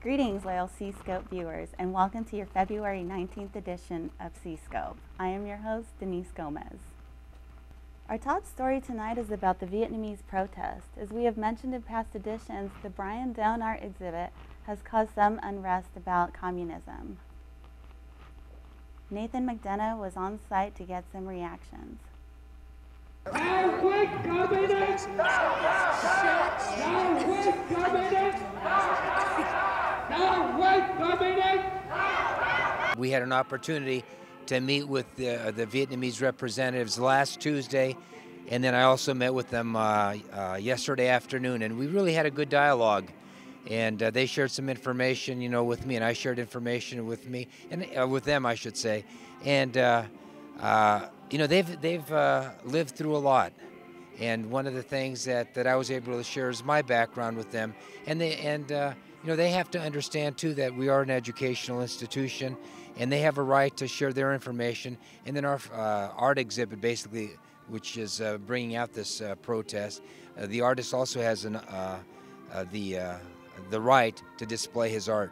Greetings, loyal C-Scope viewers, and welcome to your February 19th edition of C-Scope. I am your host, Denise Gomez. Our top story tonight is about the Vietnamese protest. As we have mentioned in past editions, the Brian Doan art exhibit has caused some unrest about communism. Nathan McDonough was on site to get some reactions. We had an opportunity to meet with the Vietnamese representatives last Tuesday, and then I also met with them yesterday afternoon, and we really had a good dialogue. And they shared some information, with me, and I shared information with me, and with them, I should say. And they've lived through a lot. And one of the things that I was able to share is my background with them, and they have to understand too that we are an educational institution, and they have a right to share their information. And then our art exhibit, basically, which is bringing out this protest, the artist also has the right to display his art.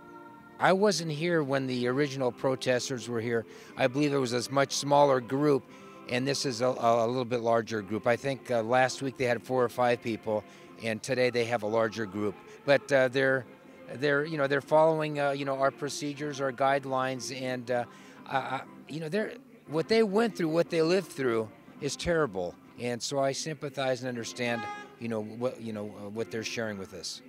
I wasn't here when the original protesters were here. I believe it was a much smaller group, and this is a little bit larger group. I think last week they had 4 or 5 people, and today they have a larger group. But they're following our procedures, our guidelines, and what they went through, what they lived through, is terrible. And so I sympathize and understand, what they're sharing with us.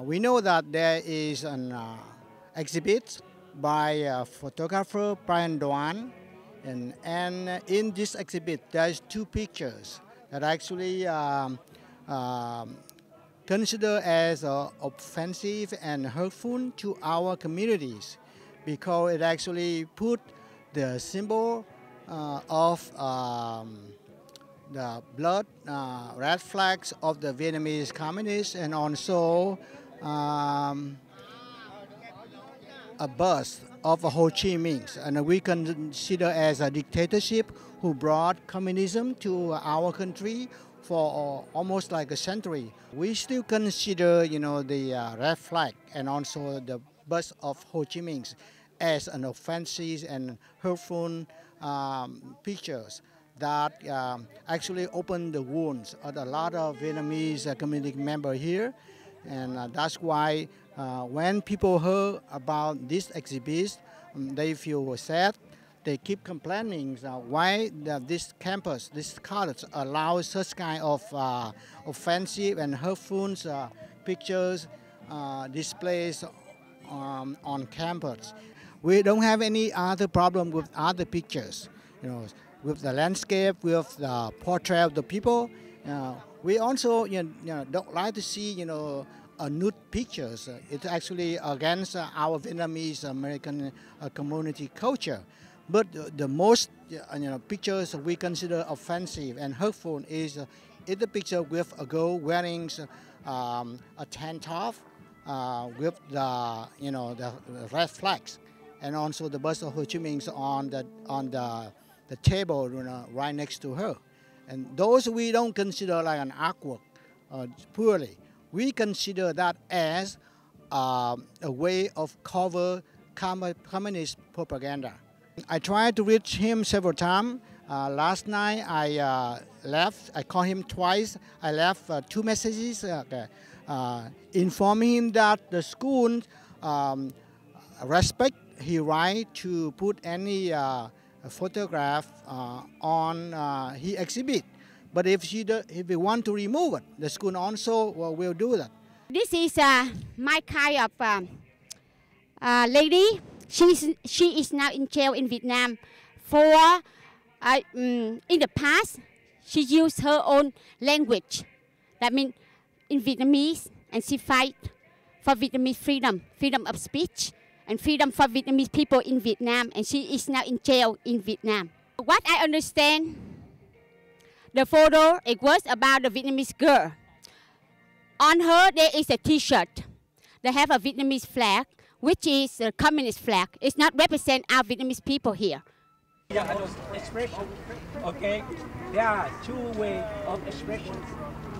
We know that there is an exhibit by photographer Brian Doan, and in this exhibit there's 2 pictures that actually considered as offensive and hurtful to our communities, because it actually put the symbol of the blood red flags of the Vietnamese communists, and also a bust of Ho Chi Minh, and we consider as a dictatorship who brought communism to our country for almost like a century. We still consider, the red flag and also the bust of Ho Chi Minh as an offensive and hurtful pictures that actually opened the wounds of a lot of Vietnamese community members here. And that's why when people heard about this exhibit, they feel sad. They keep complaining why this campus, this college, allows such kind of offensive and hurtful pictures displays on campus. We don't have any other problem with other pictures, with the landscape, with the portrait of the people. We also don't like to see nude pictures. It's actually against our Vietnamese American community culture. But the most pictures we consider offensive and hurtful is the picture with a girl wearing a tank top with the red flags, and also the bust of Ho Chi Minh on the table right next to her. And those we don't consider like an artwork purely. We consider that as a way of cover communist propaganda. I tried to reach him several times. Last night I left. I called him twice. I left 2 messages informing him that the school respect his right to put any photograph on his exhibit. But if we want to remove it, the school also will do that. This is my kind of lady. She is now in jail in Vietnam for in the past she used her own language. That means in Vietnamese, and she fight for Vietnamese freedom, freedom of speech, and freedom for Vietnamese people in Vietnam, and she is now in jail in Vietnam. What I understand, the photo, it was about the Vietnamese girl. On her, there is a T-shirt. They have a Vietnamese flag, which is a communist flag. It's not represent our Vietnamese people here. Freedom of expression, okay? There are two ways of expression.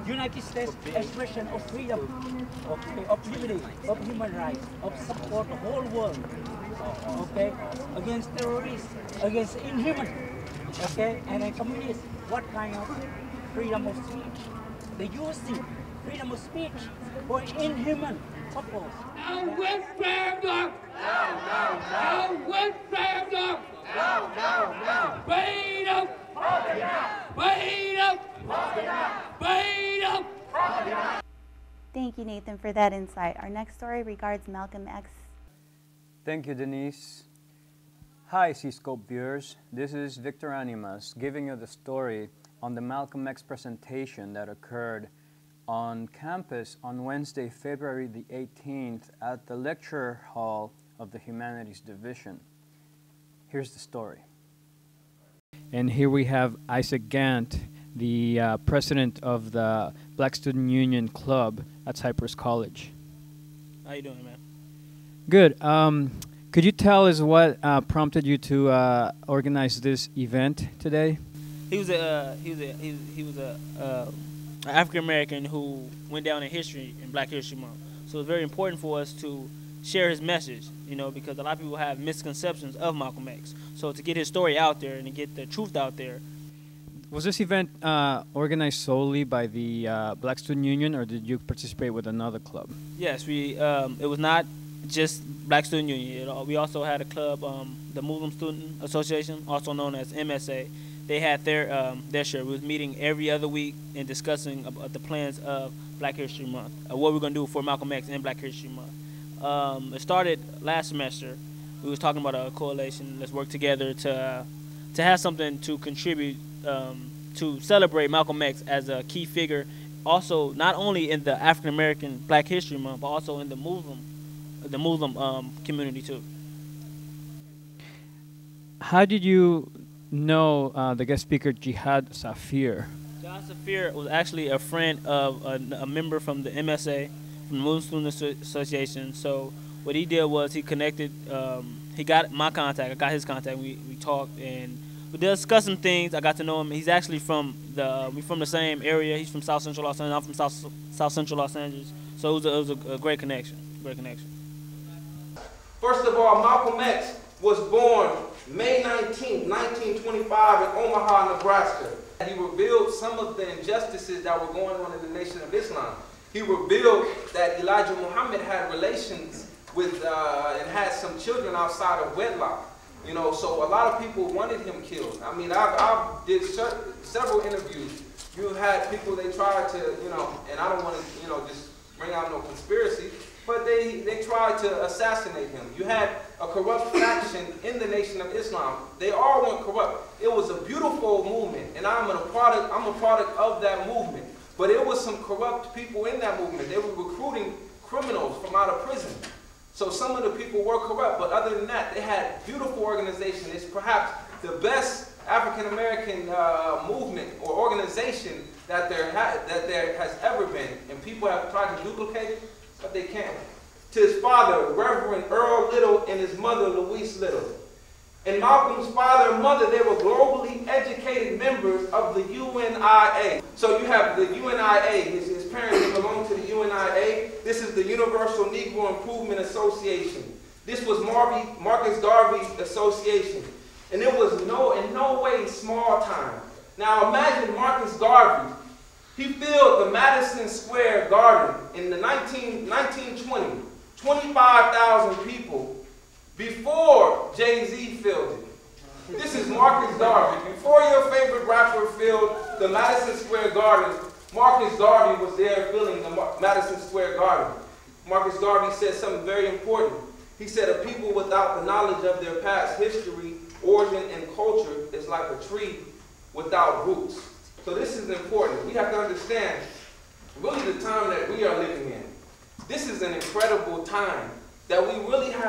United States expression of freedom, okay, of liberty, of human rights, of support the whole world, okay, against terrorists, against inhuman, okay, and then communists. What kind of freedom of speech? They use the freedom of speech for inhuman purpose. No with freedom! No with freedom! Freedom! Freedom! Freedom! Thank you, Nathan, for that insight. Our next story regards Malcolm X. Thank you, Denise. Hi, C-Scope viewers. This is Victor Animas giving you the story on the Malcolm X presentation that occurred on campus on Wednesday, February the 18th at the lecture hall of the Humanities Division. Here's the story. And here we have Isaac Gant, the president of the Black Student Union Club at Cypress College. How you doing, man? Good. Could you tell us what prompted you to organize this event today? He was a African American who went down in history in Black History Month. So it's very important for us to share his message, you know, because a lot of people have misconceptions of Malcolm X. So to get his story out there and to get the truth out there. Was this event organized solely by the Black Student Union, or did you participate with another club? Yes, it was not just Black Student Union. We also had a club, the Muslim Student Association, also known as MSA. They had their share. We was meeting every other week and discussing about the plans of Black History Month, what we're going to do for Malcolm X and Black History Month. It started last semester. We was talking about a coalition. Let's work together to have something to contribute to celebrate Malcolm X as a key figure, also not only in the African American Black History Month, but also in the Muslim community too. How did you know the guest speaker Jihad Safir? Jihad Safir was actually a friend of a member from the MSA, from the Muslim Student Association. So what he did was he connected. He got my contact. I got his contact. We talked and we discussed some things. I got to know him. He's actually we're from the same area. He's from South Central Los Angeles. I'm from South Central Los Angeles. So it was a great connection. Great connection. First of all, Malcolm X was born May 19, 1925 in Omaha, Nebraska. He revealed some of the injustices that were going on in the Nation of Islam. He revealed that Elijah Muhammad had relations with and had some children outside of wedlock. You know, so a lot of people wanted him killed. I mean, I did several interviews. You had people, they tried to, you know, and I don't want to, you know, just bring out no conspiracy, but they tried to assassinate him. You had a corrupt faction in the Nation of Islam. They all went corrupt. It was a beautiful movement, and I'm a product of that movement. But it was some corrupt people in that movement. They were recruiting criminals from out of prison. So some of the people were corrupt, but other than that, they had beautiful organization. It's perhaps the best African-American movement or organization that there has ever been. And people have tried to duplicate it, but they can't. To his father, Reverend Earl Little, and his mother, Louise Little. And Malcolm's father and mother, they were globally educated members of the UNIA. So you have the UNIA, his parents belong to the UNIA. This is the Universal Negro Improvement Association. This was Marcus Garvey's association. And it was in no way small time. Now imagine Marcus Garvey. He filled the Madison Square Garden in the 1920, 25,000 people before Jay-Z filled it. This is Marcus Garvey. Before your favorite rapper filled the Madison Square Garden, Marcus Garvey was there filling the Madison Square Garden. Marcus Garvey said something very important. He said, a people without the knowledge of their past history, origin, and culture is like a tree without roots. So this is important. We have to understand really the time that we are living in. This is an incredible time that we really have